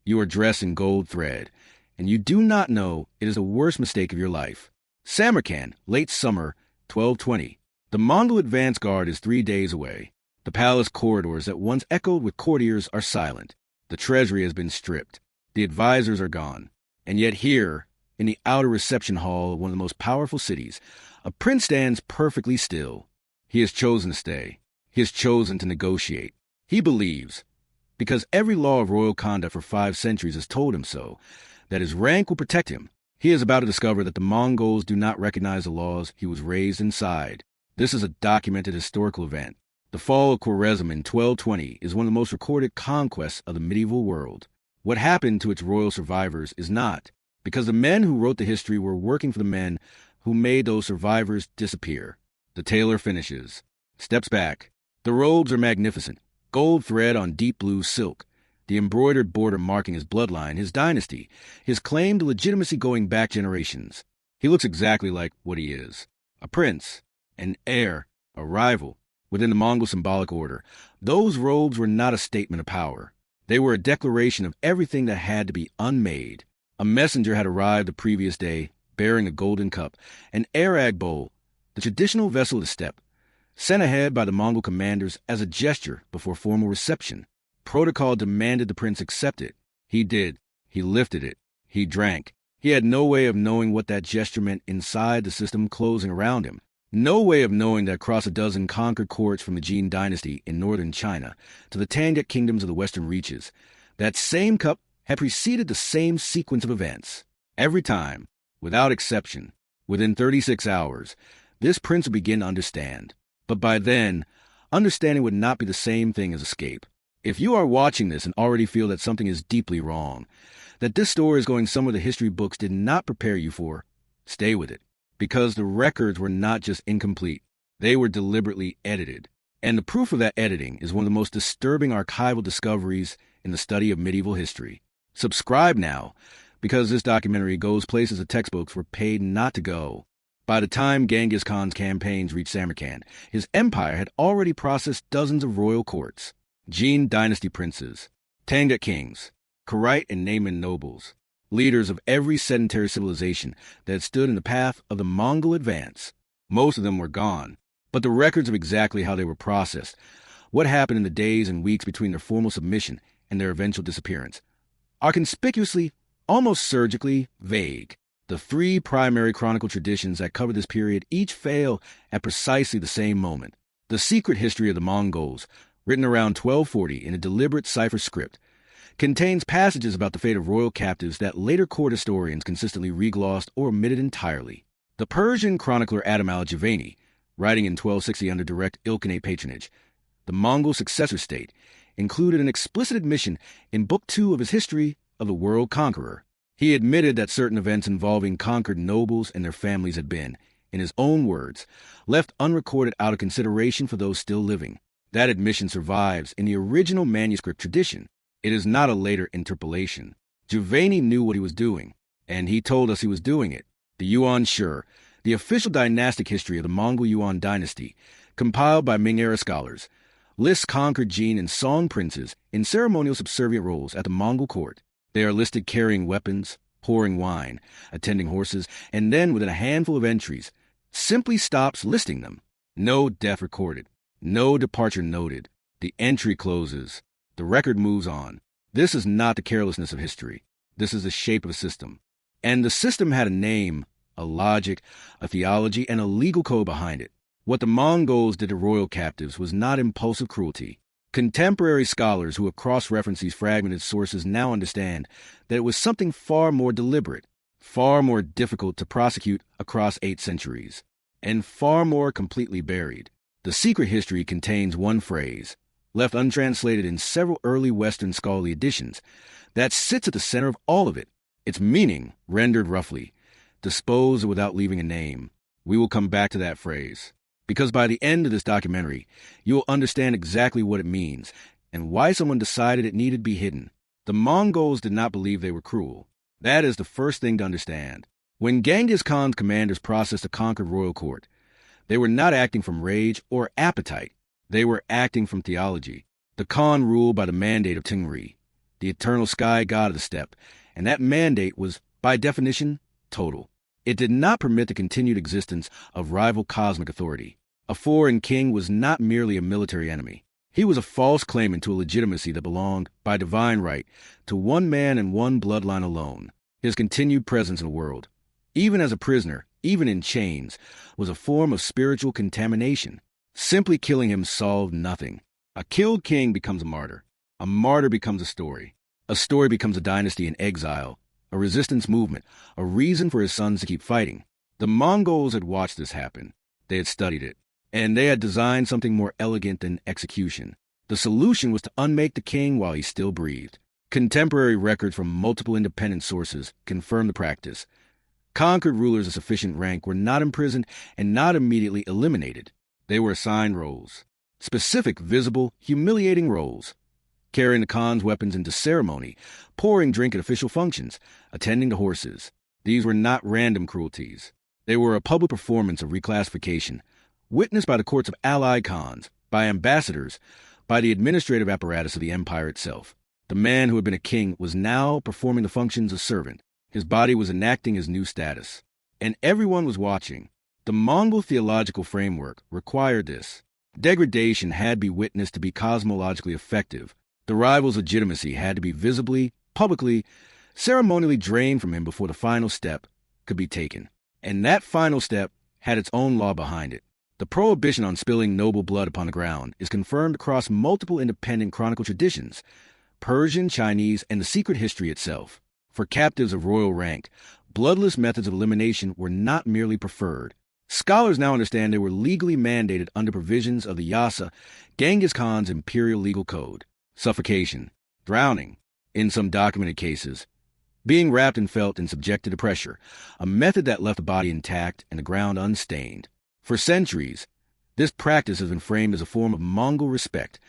You are dressed in gold thread, and you do not know it is the worst mistake of your life. Samarkand, late summer, 1220. The Mongol advance guard is 3 days away. The palace corridors that once echoed with courtiers are silent. The treasury has been stripped. The advisors are gone. And yet here, in the outer reception hall of one of the most powerful cities, a prince stands perfectly still. He has chosen to stay. He has chosen to negotiate. He believes, because every law of royal conduct for 5 centuries has told him so, that his rank will protect him. He is about to discover that the Mongols do not recognize the laws he was raised inside. This is a documented historical event. The fall of Khwarezm in 1220 is one of the most recorded conquests of the medieval world. What happened to its royal survivors is not, because the men who wrote the history were working for the men who made those survivors disappear. The tailor finishes, steps back. The robes are magnificent, gold thread on deep blue silk, the embroidered border marking his bloodline, his dynasty, his claim to legitimacy going back generations. He looks exactly like what he is, a prince, an heir, a rival. Within the Mongol symbolic order, those robes were not a statement of power. They were a declaration of everything that had to be unmade. A messenger had arrived the previous day, bearing a golden cup, an arag bowl, the traditional vessel of the steppe, sent ahead by the Mongol commanders as a gesture before formal reception. Protocol demanded the prince accept it. He did. He lifted it. He drank. He had no way of knowing what that gesture meant inside the system closing around him. No way of knowing that across a dozen conquered courts from the Jin dynasty in northern China to the Tangut kingdoms of the western reaches, that same cup had preceded the same sequence of events. Every time, without exception, within 36 hours, this prince would begin to understand. But by then, understanding would not be the same thing as escape. If you are watching this and already feel that something is deeply wrong, that this story is going somewhere the history books did not prepare you for, stay with it. Because the records were not just incomplete, they were deliberately edited. And the proof of that editing is one of the most disturbing archival discoveries in the study of medieval history. Subscribe now, because this documentary goes places the textbooks were paid not to go. By the time Genghis Khan's campaigns reached Samarkand, his empire had already processed dozens of royal courts, Jin dynasty princes, Tangut kings, Kharit and Nayman nobles, leaders of every sedentary civilization that had stood in the path of the Mongol advance. Most of them were gone, but the records of exactly how they were processed, what happened in the days and weeks between their formal submission and their eventual disappearance, are conspicuously, almost surgically, vague. The 3 primary chronicle traditions that cover this period each fail at precisely the same moment. The secret history of the Mongols, written around 1240 in a deliberate cipher script, contains passages about the fate of royal captives that later court historians consistently reglossed or omitted entirely. The Persian chronicler Ata-Malik, writing in 1260 under direct Ilkhanate patronage, the Mongol successor state, included an explicit admission in Book 2 of his History of the World Conqueror. He admitted that certain events involving conquered nobles and their families had been, in his own words, left unrecorded out of consideration for those still living. That admission survives in the original manuscript tradition. It is not a later interpolation. Giovanni knew what he was doing, and he told us he was doing it. The Yuan Shi, the official dynastic history of the Mongol Yuan dynasty, compiled by Ming-era scholars, lists conquered Jin and Song princes in ceremonial subservient roles at the Mongol court. They are listed carrying weapons, pouring wine, attending horses, and then, within a handful of entries, simply stops listing them. No death recorded. No departure noted. The entry closes. The record moves on. This is not the carelessness of history. This is the shape of a system. And the system had a name, a logic, a theology, and a legal code behind it. What the Mongols did to royal captives was not impulsive cruelty. Contemporary scholars who have cross-referenced these fragmented sources now understand that it was something far more deliberate, far more difficult to prosecute across 8 centuries, and far more completely buried. The secret history contains one phrase, left untranslated in several early Western scholarly editions, that sits at the center of all of it. Its meaning, rendered roughly, disposed without leaving a name. We will come back to that phrase, because by the end of this documentary, you will understand exactly what it means and why someone decided it needed to be hidden. The Mongols did not believe they were cruel. That is the first thing to understand. When Genghis Khan's commanders processed a conquered royal court, they were not acting from rage or appetite. They were acting from theology. The Khan ruled by the mandate of Tengri, the eternal sky god of the steppe, and that mandate was, by definition, total. It did not permit the continued existence of rival cosmic authority. A foreign king was not merely a military enemy. He was a false claimant to a legitimacy that belonged, by divine right, to one man and one bloodline alone. His continued presence in the world, even as a prisoner, even in chains, was a form of spiritual contamination. Simply killing him solved nothing. A killed king becomes a martyr. A martyr becomes a story becomes a dynasty in exile, a resistance movement, a reason for his sons to keep fighting. The Mongols had watched this happen. They had studied it. And they had designed something more elegant than execution. The solution was to unmake the king while he still breathed. Contemporary records from multiple independent sources confirm the practice. Conquered rulers of sufficient rank were not imprisoned and not immediately eliminated. They were assigned roles. Specific, visible, humiliating roles. Carrying the Khan's weapons into ceremony, pouring drink at official functions, attending to horses. These were not random cruelties. They were a public performance of reclassification, witnessed by the courts of allied Khans, by ambassadors, by the administrative apparatus of the empire itself. The man who had been a king was now performing the functions of servant. His body was enacting his new status. And everyone was watching. The Mongol theological framework required this. Degradation had to be witnessed to be cosmologically effective. The rival's legitimacy had to be visibly, publicly, ceremonially drained from him before the final step could be taken. And that final step had its own law behind it. The prohibition on spilling noble blood upon the ground is confirmed across multiple independent chronicle traditions, Persian, Chinese, and the secret history itself. For captives of royal rank, bloodless methods of elimination were not merely preferred. Scholars now understand they were legally mandated under provisions of the Yasa, Genghis Khan's imperial legal code. Suffocation, drowning, in some documented cases, being wrapped in felt and subjected to pressure, a method that left the body intact and the ground unstained. For centuries, this practice has been framed as a form of Mongol respect,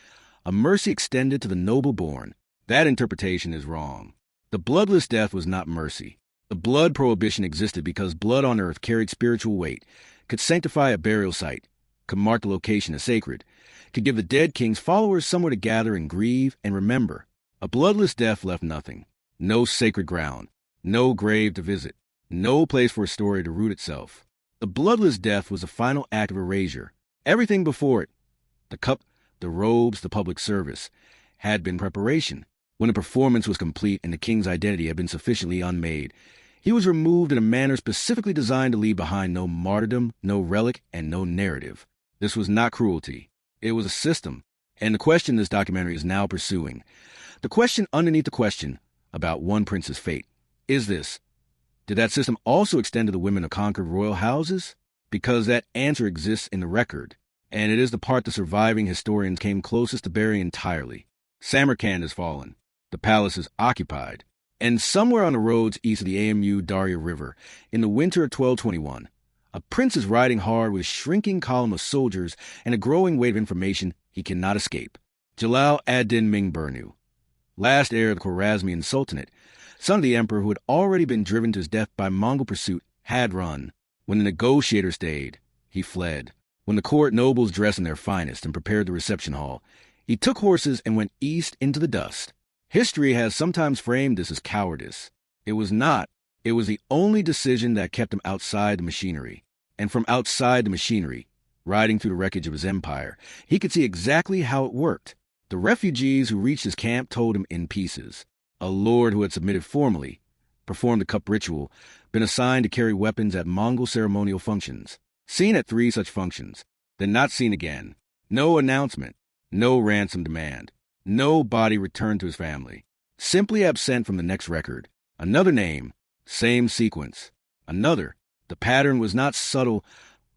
a mercy extended to the noble born. That interpretation is wrong. The bloodless death was not mercy. The blood prohibition existed because blood on earth carried spiritual weight, could sanctify a burial site, could mark the location as sacred, could give the dead king's followers somewhere to gather and grieve and remember. A bloodless death left nothing. No sacred ground, no grave to visit, no place for a story to root itself. The bloodless death was the final act of erasure. Everything before it, the cup, the robes, the public service, had been preparation. When the performance was complete and the king's identity had been sufficiently unmade, he was removed in a manner specifically designed to leave behind no martyrdom, no relic, and no narrative. This was not cruelty. It was a system. And the question this documentary is now pursuing, the question underneath the question about one prince's fate, is this: did that system also extend to the women of conquered royal houses? Because that answer exists in the record, and it is the part the surviving historians came closest to burying entirely. Samarkand has fallen. The palace is occupied. And somewhere on the roads east of the Amu Darya River, in the winter of 1221, a prince is riding hard with a shrinking column of soldiers and a growing weight of information he cannot escape. Jalal ad-Din Ming-Burnu, last heir of the Khwarezmian Sultanate, son of the emperor who had already been driven to his death by Mongol pursuit, had run. When the negotiator stayed, he fled. When the court nobles dressed in their finest and prepared the reception hall, he took horses and went east into the dust. History has sometimes framed this as cowardice. It was not. It was the only decision that kept him outside the machinery. And from outside the machinery, riding through the wreckage of his empire, he could see exactly how it worked. The refugees who reached his camp told him in pieces. A lord who had submitted formally, performed the cup ritual, been assigned to carry weapons at Mongol ceremonial functions. Seen at 3 such functions, then not seen again. No announcement, no ransom demand, no body returned to his family. Simply absent from the next record. Another name, same sequence. Another. The pattern was not subtle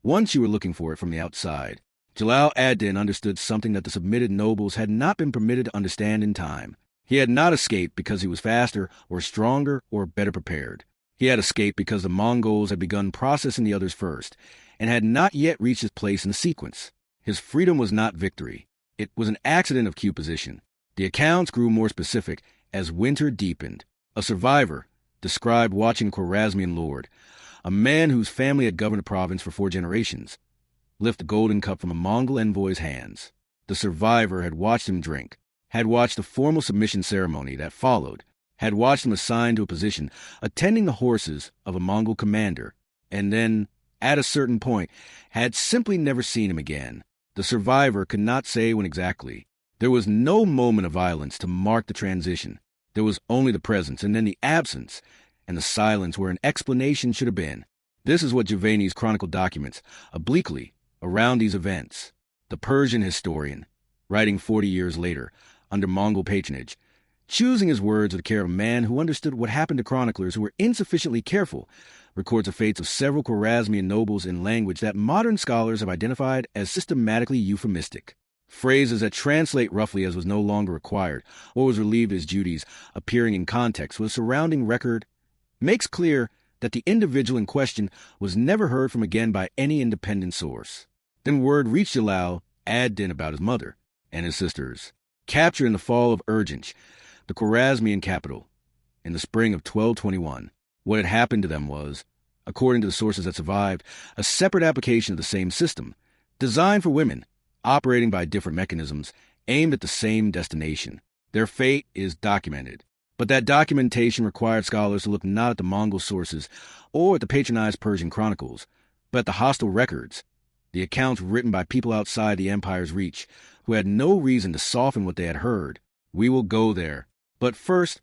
once you were looking for it from the outside. Jalal ad-Din understood something that the submitted nobles had not been permitted to understand in time. He had not escaped because he was faster or stronger or better prepared. He had escaped because the Mongols had begun processing the others first and had not yet reached his place in the sequence. His freedom was not victory. It was an accident of Q position. The accounts grew more specific as winter deepened. A survivor described watching Khwarezmian lord, a man whose family had governed the province for 4 generations, lift the golden cup from a Mongol envoy's hands. The survivor had watched him drink. had watched the formal submission ceremony that followed, had watched him assigned to a position attending the horses of a Mongol commander, and then, at a certain point, had simply never seen him again. The survivor could not say when exactly. There was no moment of violence to mark the transition. There was only the presence and then the absence, and the silence where an explanation should have been. This is what Giovanni's chronicle documents, obliquely, around these events. The Persian historian, writing 40 years later, under Mongol patronage, choosing his words with the care of a man who understood what happened to chroniclers who were insufficiently careful, records the fates of several Khwarezmian nobles in language that modern scholars have identified as systematically euphemistic. Phrases that translate roughly as was no longer required or was relieved as duties appearing in context with a surrounding record makes clear that the individual in question was never heard from again by any independent source. Then word reached Jalal ad-Din about his mother and his sisters, captured in the fall of Urgench, the Khwarezmian capital, in the spring of 1221. What had happened to them was, according to the sources that survived, a separate application of the same system, designed for women, operating by different mechanisms, aimed at the same destination. Their fate is documented, but that documentation required scholars to look not at the Mongol sources or at the patronized Persian chronicles, but at the hostile records, the accounts written by people outside the empire's reach, who had no reason to soften what they had heard. We will go there, but first,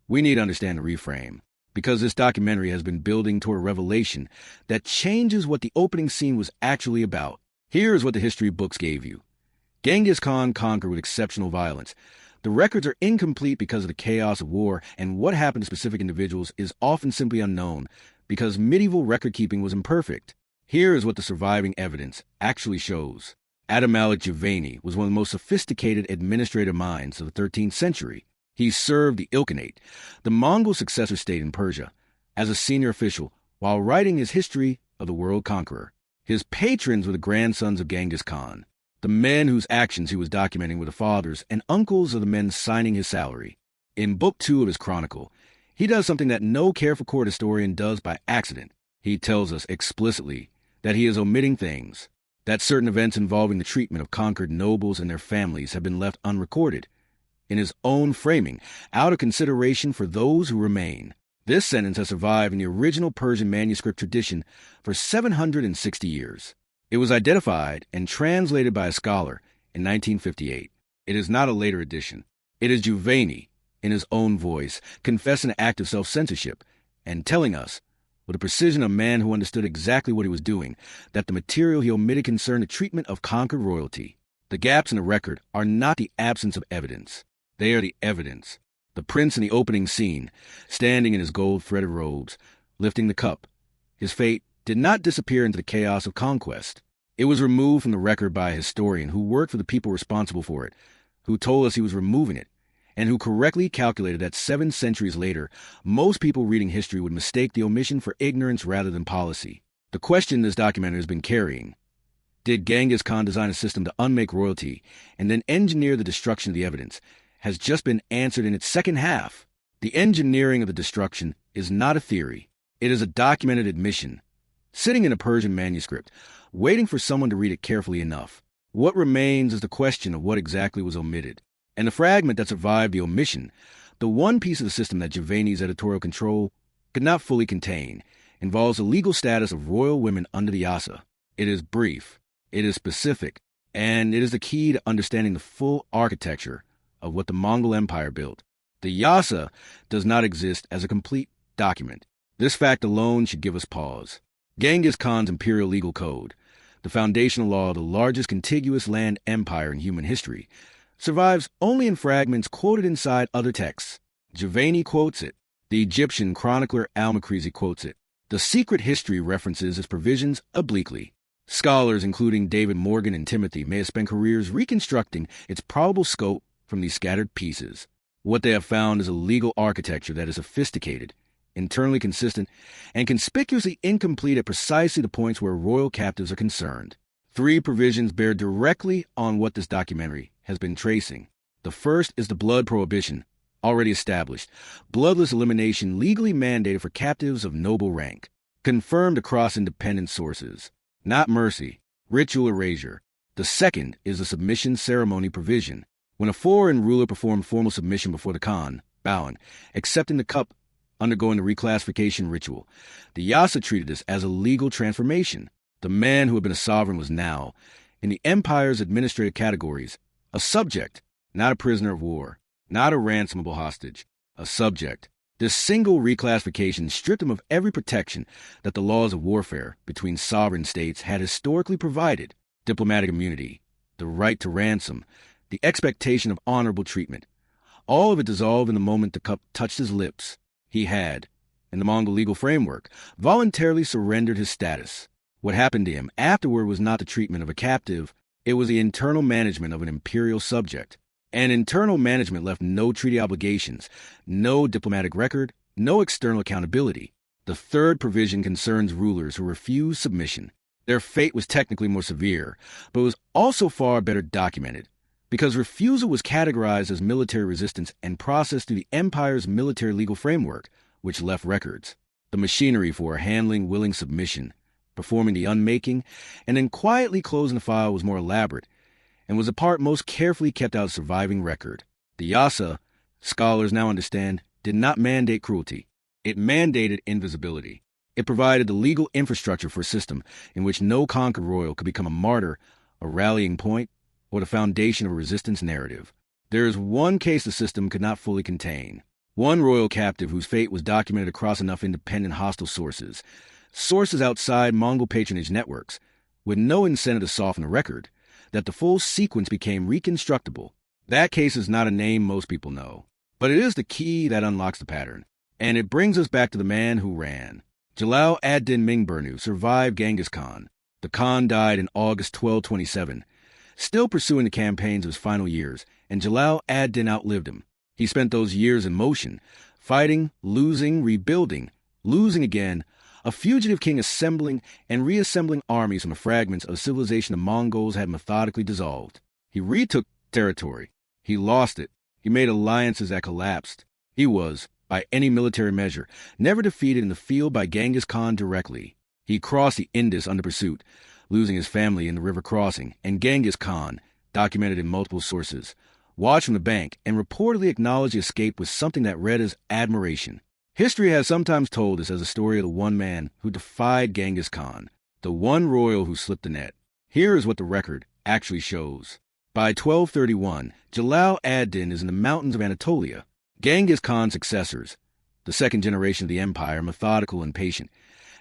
we need to understand the reframe, because this documentary has been building toward a revelation that changes what the opening scene was actually about. Here is what the history books gave you. Genghis Khan conquered with exceptional violence. The records are incomplete because of the chaos of war, and what happened to specific individuals is often simply unknown because medieval record-keeping was imperfect. Here is what the surviving evidence actually shows. Ata-Malik Giovanni was one of the most sophisticated administrative minds of the 13th century. He served the Ilkhanate, the Mongol successor state in Persia, as a senior official while writing his history of the world conqueror. His patrons were the grandsons of Genghis Khan, the men whose actions he was documenting were the fathers and uncles of the men signing his salary. In Book 2 of his chronicle, he does something that no careful court historian does by accident. He tells us explicitly that he is omitting things, that certain events involving the treatment of conquered nobles and their families have been left unrecorded, in his own framing, out of consideration for those who remain. This sentence has survived in the original Persian manuscript tradition for 760 years. It was identified and translated by a scholar in 1958. It is not a later edition. It is Giovanni, in his own voice, confessing an act of self-censorship and telling us, with the precision of a man who understood exactly what he was doing, that the material he omitted concerned the treatment of conquered royalty. The gaps in the record are not the absence of evidence. They are the evidence. The prince in the opening scene, standing in his gold-threaded robes, lifting the cup. His fate did not disappear into the chaos of conquest. It was removed from the record by a historian who worked for the people responsible for it, who told us he was removing it, and who correctly calculated that 7 centuries later, most people reading history would mistake the omission for ignorance rather than policy. The question this documentary has been carrying: did Genghis Khan design a system to unmake royalty and then engineer the destruction of the evidence? Has just been answered in its second half. The engineering of the destruction is not a theory. It is a documented admission, sitting in a Persian manuscript, waiting for someone to read it carefully enough. What remains is the question of what exactly was omitted. And the fragment that survived the omission, the one piece of the system that Giovanni's editorial control could not fully contain, involves the legal status of royal women under the Yasa. It is brief, it is specific, and it is the key to understanding the full architecture of what the Mongol Empire built. The Yasa does not exist as a complete document. This fact alone should give us pause. Genghis Khan's imperial legal code, the foundational law of the largest contiguous land empire in human history, survives only in fragments quoted inside other texts. Giovanni quotes it. The Egyptian chronicler Al-Makrizi quotes it. The secret history references its provisions obliquely. Scholars, including David Morgan and Timothy, may have spent careers reconstructing its probable scope from these scattered pieces. What they have found is a legal architecture that is sophisticated, internally consistent, and conspicuously incomplete at precisely the points where royal captives are concerned. 3 provisions bear directly on what this documentary has been tracing. The first is the blood prohibition, already established, bloodless elimination legally mandated for captives of noble rank, confirmed across independent sources. Not mercy, ritual erasure. The second is the submission ceremony provision, When a foreign ruler performed formal submission before the Khan, bowing, accepting the cup, undergoing the reclassification ritual, the Yasa treated this as a legal transformation. The man who had been a sovereign was now, in the empire's administrative categories, a subject, not a prisoner of war, not a ransomable hostage, a subject. This single reclassification stripped him of every protection that the laws of warfare between sovereign states had historically provided: diplomatic immunity, the right to ransom, the expectation of honorable treatment. All of it dissolved in the moment the cup touched his lips. He had, in the Mongol legal framework, voluntarily surrendered his status. What happened to him afterward was not the treatment of a captive, it was the internal management of an imperial subject. And internal management left no treaty obligations, no diplomatic record, no external accountability. The third provision concerns rulers who refuse submission. Their fate was technically more severe, but was also far better documented, because refusal was categorized as military resistance and processed through the empire's military legal framework, which left records. The machinery for handling willing submission, performing the unmaking, and then quietly closing the file was more elaborate, and was the part most carefully kept out of surviving record. The Yasa, scholars now understand, did not mandate cruelty. It mandated invisibility. It provided the legal infrastructure for a system in which no conquered royal could become a martyr, a rallying point, or the foundation of a resistance narrative. There is one case the system could not fully contain. One royal captive whose fate was documented across enough independent hostile sources, sources outside Mongol patronage networks, with no incentive to soften the record, that the full sequence became reconstructible. That case is not a name most people know, but it is the key that unlocks the pattern. And it brings us back to the man who ran. Jalal ad-Din Mingburnu survived Genghis Khan. The Khan died in August 1227, still pursuing the campaigns of his final years, and Jalal ad-Din outlived him. He spent those years in motion, fighting, losing, rebuilding, losing again, a fugitive king assembling and reassembling armies from the fragments of a civilization the Mongols had methodically dissolved. He retook territory. He lost it. He made alliances that collapsed. He was, by any military measure, never defeated in the field by Genghis Khan directly. He crossed the Indus under pursuit, losing his family in the river crossing, and Genghis Khan, documented in multiple sources, watched from the bank and reportedly acknowledged the escape with something that read as admiration. History has sometimes told us as a story of the one man who defied Genghis Khan, the one royal who slipped the net. Here is what the record actually shows. By 1231, Jalal ad-Din is in the mountains of Anatolia. Genghis Khan's successors, the second generation of the empire, methodical and patient,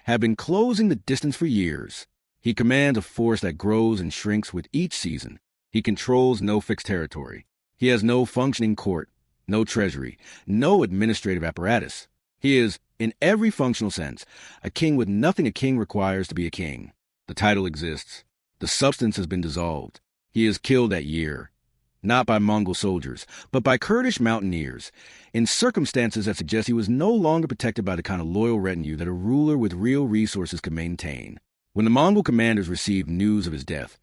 have been closing the distance for years. He commands a force that grows and shrinks with each season. He controls no fixed territory. He has no functioning court, no treasury, no administrative apparatus. He is, in every functional sense, a king with nothing a king requires to be a king. The title exists. The substance has been dissolved. He is killed that year, not by Mongol soldiers, but by Kurdish mountaineers, in circumstances that suggest he was no longer protected by the kind of loyal retinue that a ruler with real resources could maintain. When the Mongol commanders received news of his death,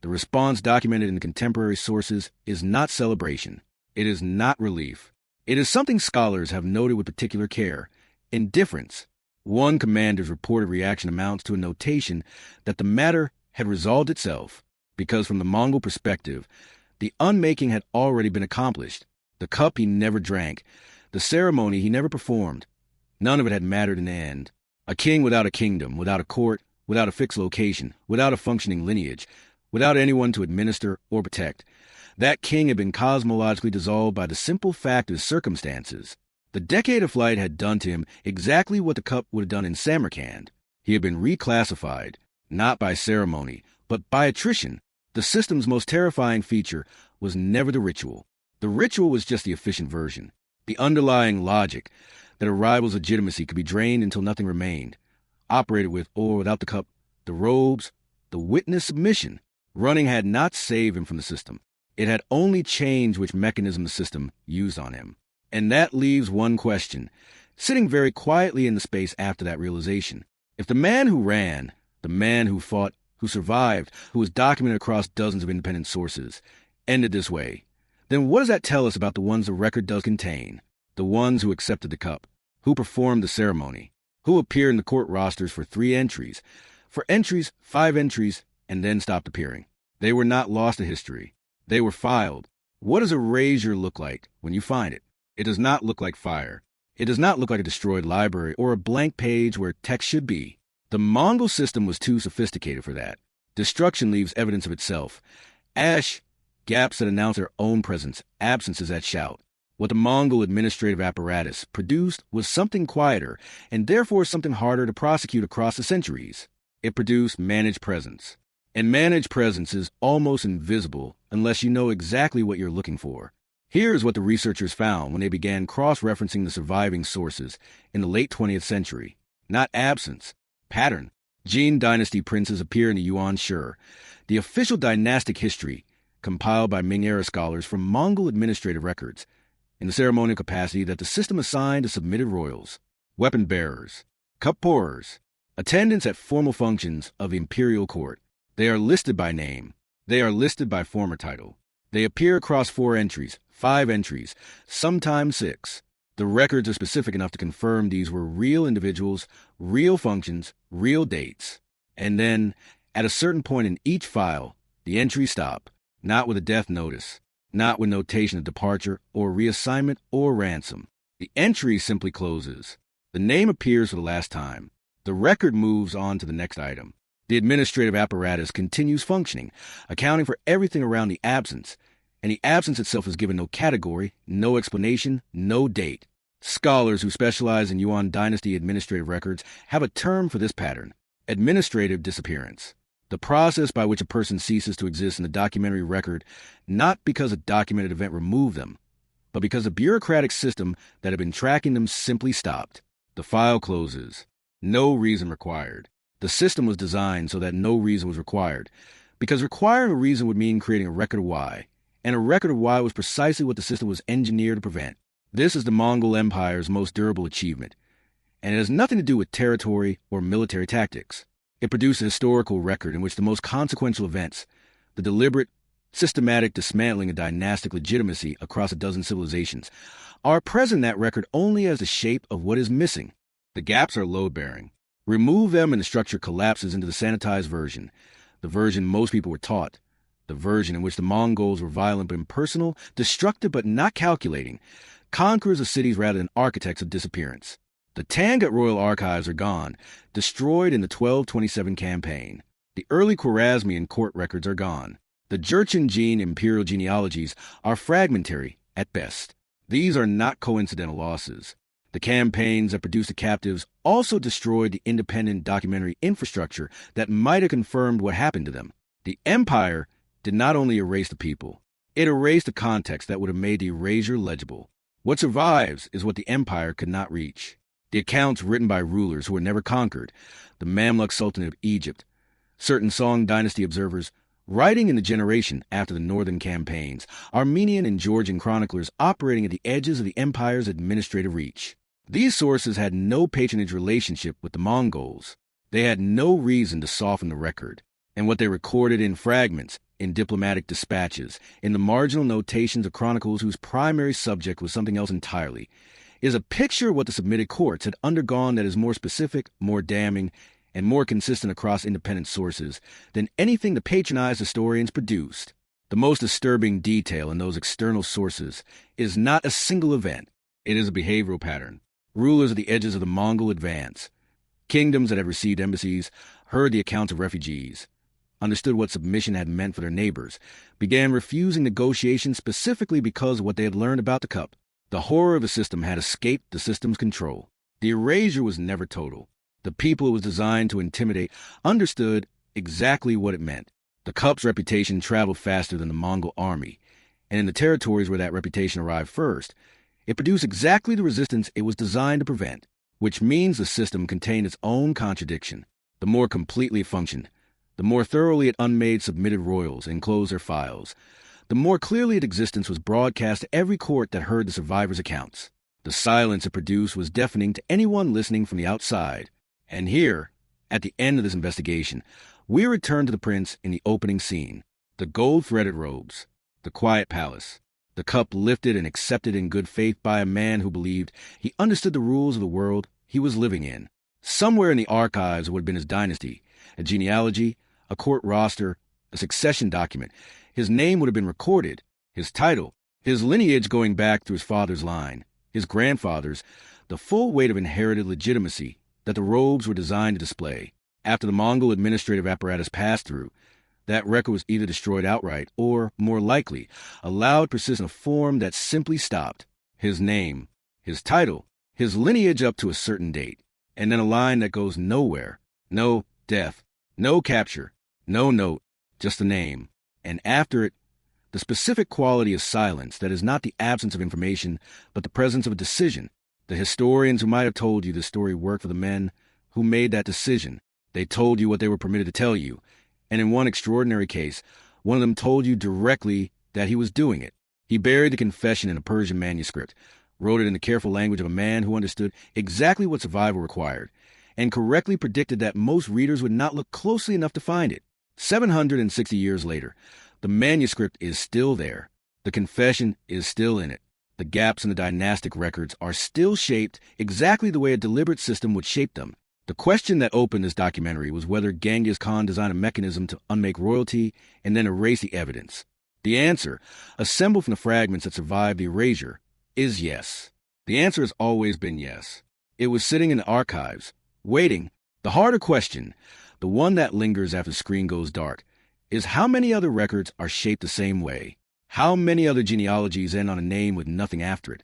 the response documented in the contemporary sources is not celebration. It is not relief. It is something scholars have noted with particular care: indifference. One commander's reported reaction amounts to a notation that the matter had resolved itself, because from the Mongol perspective, the unmaking had already been accomplished. The cup he never drank, the ceremony he never performed, none of it had mattered in the end. A king without a kingdom, without a court, without a fixed location, without a functioning lineage, without anyone to administer or protect. That king had been cosmologically dissolved by the simple fact of his circumstances. The decade of flight had done to him exactly what the cup would have done in Samarkand. He had been reclassified, not by ceremony, but by attrition. The system's most terrifying feature was never the ritual. The ritual was just the efficient version. The underlying logic that a rival's legitimacy could be drained until nothing remained, operated with or without the cup, the robes, the witness submission. Running had not saved him from the system. It had only changed which mechanism the system used on him. And that leaves one question, sitting very quietly in the space after that realization. If the man who ran, the man who fought, who survived, who was documented across dozens of independent sources, ended this way, then what does that tell us about the ones the record does contain? The ones who accepted the cup, who performed the ceremony, who appeared in the court rosters for 3 entries, for entries, 5 entries, and then stopped appearing. They were not lost to history. They were filed, What does erasure look like when you find it? It does not look like fire. It does not look like a destroyed library or a blank page where text should be. The Mongol system was too sophisticated for that. Destruction leaves evidence of itself. Ash, gaps that announce their own presence, absences that shout. What the Mongol administrative apparatus produced was something quieter, and therefore something harder to prosecute across the centuries. It produced managed presence. And managed presence is almost invisible unless you know exactly what you're looking for. Here's what the researchers found when they began cross-referencing the surviving sources in the late 20th century. Not absence, pattern. Jin dynasty princes appear in the Yuan Shi, the official dynastic history compiled by Ming-era scholars from Mongol administrative records, in the ceremonial capacity that the system assigned to submitted royals, weapon bearers, cup pourers, attendants at formal functions of the imperial court. They are listed by name. They are listed by former title. They appear across 4 entries, 5 entries, sometimes 6. The records are specific enough to confirm these were real individuals, real functions, real dates. And then, at a certain point in each file, the entries stop, not with a death notice, not with notation of departure or reassignment or ransom. The entry simply closes. The name appears for the last time. The record moves on to the next item. The administrative apparatus continues functioning, accounting for everything around the absence, and the absence itself is given no category, no explanation, no date. Scholars who specialize in Yuan dynasty administrative records have a term for this pattern: administrative disappearance. The process by which a person ceases to exist in the documentary record, not because a documented event removed them, but because the bureaucratic system that had been tracking them simply stopped. The file closes. No reason required. The system was designed so that no reason was required, because requiring a reason would mean creating a record of why, and a record of why was precisely what the system was engineered to prevent. This is the Mongol Empire's most durable achievement, and it has nothing to do with territory or military tactics. It produced a historical record in which the most consequential events, the deliberate, systematic dismantling of dynastic legitimacy across a dozen civilizations, are present in that record only as the shape of what is missing. The gaps are load-bearing. Remove them and the structure collapses into the sanitized version, the version most people were taught, the version in which the Mongols were violent but impersonal, destructive but not calculating, conquerors of cities rather than architects of disappearance. The Tangut royal archives are gone, destroyed in the 1227 campaign. The early Khwarezmian court records are gone. The Jurchen Jin imperial genealogies are fragmentary at best. These are not coincidental losses. The campaigns that produced the captives also destroyed the independent documentary infrastructure that might have confirmed what happened to them. The empire did not only erase the people, it erased the context that would have made the erasure legible. What survives is what the empire could not reach. The accounts written by rulers who were never conquered, the Mamluk Sultanate of Egypt, certain Song dynasty observers writing in the generation after the northern campaigns, Armenian and Georgian chroniclers operating at the edges of the empire's administrative reach. These sources had no patronage relationship with the Mongols. They had no reason to soften the record, and what they recorded in fragments, in diplomatic dispatches, in the marginal notations of chronicles whose primary subject was something else entirely, is a picture of what the submitted courts had undergone that is more specific, more damning, and more consistent across independent sources than anything the patronized historians produced. The most disturbing detail in those external sources is not a single event. It is a behavioral pattern. Rulers at the edges of the Mongol advance, kingdoms that had received embassies, heard the accounts of refugees, understood what submission had meant for their neighbors, began refusing negotiations specifically because of what they had learned about the cup. The horror of the system had escaped the system's control. The erasure was never total. The people it was designed to intimidate understood exactly what it meant. The cup's reputation traveled faster than the Mongol army, and in the territories where that reputation arrived first, it produced exactly the resistance it was designed to prevent, which means the system contained its own contradiction. The more completely it functioned, the more thoroughly it unmade submitted royals and closed their files, the more clearly its existence was broadcast to every court that heard the survivors' accounts. The silence it produced was deafening to anyone listening from the outside. And here, at the end of this investigation, we return to the prince in the opening scene. The gold-threaded robes, the quiet palace, the cup lifted and accepted in good faith by a man who believed he understood the rules of the world he was living in. Somewhere in the archives would have been his dynasty, a genealogy, a court roster, a succession document. His name would have been recorded, his title, his lineage going back through his father's line, his grandfather's, the full weight of inherited legitimacy that the robes were designed to display. After the Mongol administrative apparatus passed through, that record was either destroyed outright or, more likely, allowed persist in a form that simply stopped. His name, his title, his lineage up to a certain date, and then a line that goes nowhere. No death, no capture, no note, just a name. And after it, the specific quality of silence that is not the absence of information, but the presence of a decision. The historians who might have told you this story worked for the men who made that decision. They told you what they were permitted to tell you, and in one extraordinary case, one of them told you directly that he was doing it. He buried the confession in a Persian manuscript, wrote it in the careful language of a man who understood exactly what survival required, and correctly predicted that most readers would not look closely enough to find it. 760 years later, the manuscript is still there. The confession is still in it. The gaps in the dynastic records are still shaped exactly the way a deliberate system would shape them. The question that opened this documentary was whether Genghis Khan designed a mechanism to unmake royalty and then erase the evidence. The answer, assembled from the fragments that survived the erasure, is yes. The answer has always been yes. It was sitting in the archives, waiting. The harder question, the one that lingers after the screen goes dark, is how many other records are shaped the same way? How many other genealogies end on a name with nothing after it?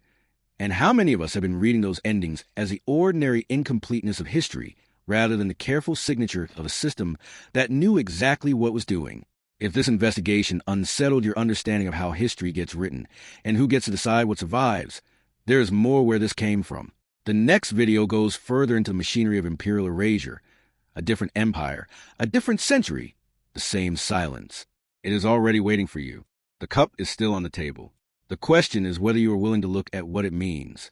And how many of us have been reading those endings as the ordinary incompleteness of history rather than the careful signature of a system that knew exactly what was doing? If this investigation unsettled your understanding of how history gets written and who gets to decide what survives, there is more where this came from. The next video goes further into the machinery of imperial erasure, a different empire, a different century, the same silence. It is already waiting for you. The cup is still on the table. The question is whether you are willing to look at what it means.